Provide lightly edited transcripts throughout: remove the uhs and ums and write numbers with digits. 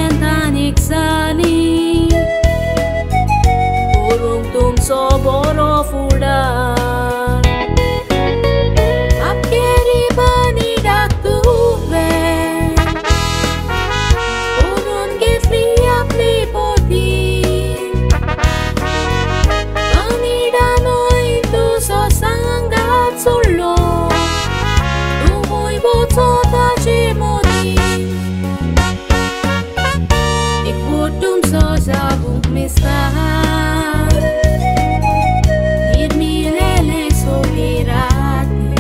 Sentanik sali Burung tumso boro fudar Apkeri bani daktuve Burun getli apni poti Bani danoi tu so sangat solo Tumui boto ta chemodi Ikbutum so zabuk mistar Nirmilele solirati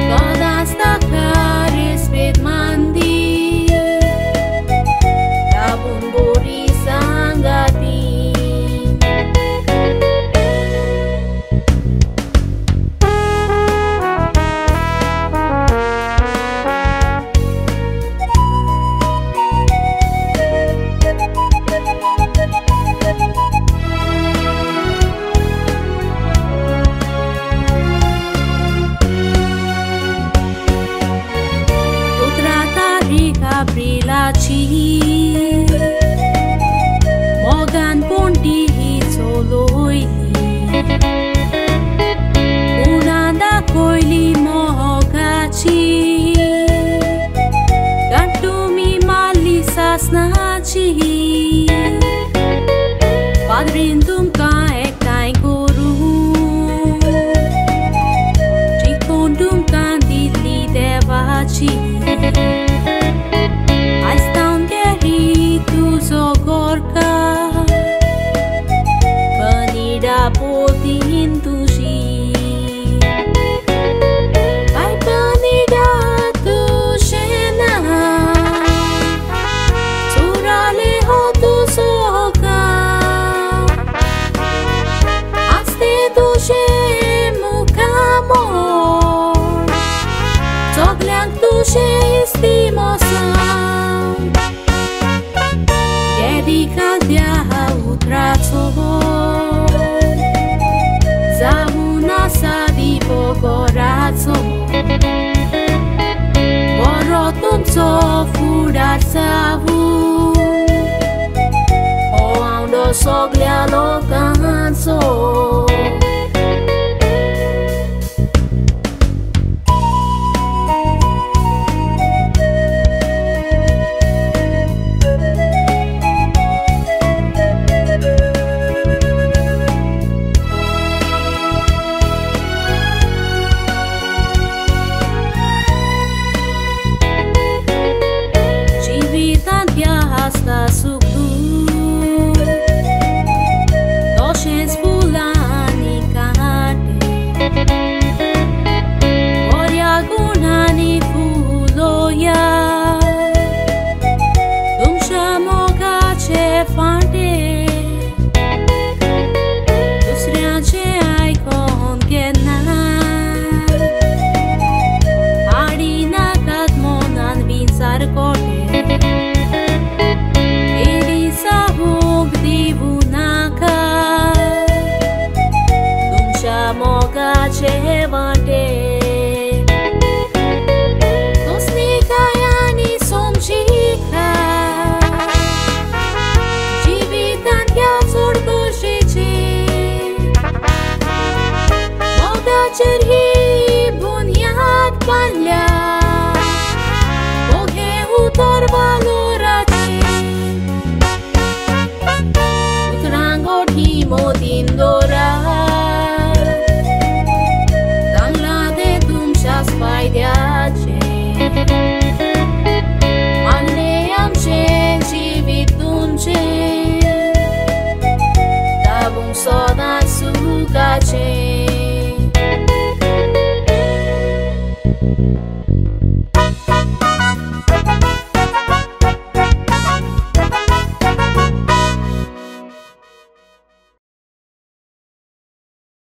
Godas takaris pet mandi Tabun bori sanggati Prilaci Mogan ponti hitoloili Unanda koili mohogaci Gantumi mali sasnaci Padrintum ka ektai guru Cikondum kan dili devaci Gorka Banida potin tushi Ai banida tushena Surale ho tu soka Aste tushe mukamor Toglang tushe istimosa Kalbia utraco Zamuna sadi pogoraco Borotum so fudar savu O ando soglia lo canso Hasta suku Doshes fulani kate Orya gunani fuloya Tumsha moga che fante Dusrya che icon gena Harina katmonan vinsar kote Moga chevante Tosni kayani somchika Jivitan kya sordo shiche Moga cherhi bunyad palya Moghe utar valorache Utrangoti modindora Manneam cenci vitunce Tabung sodan sugace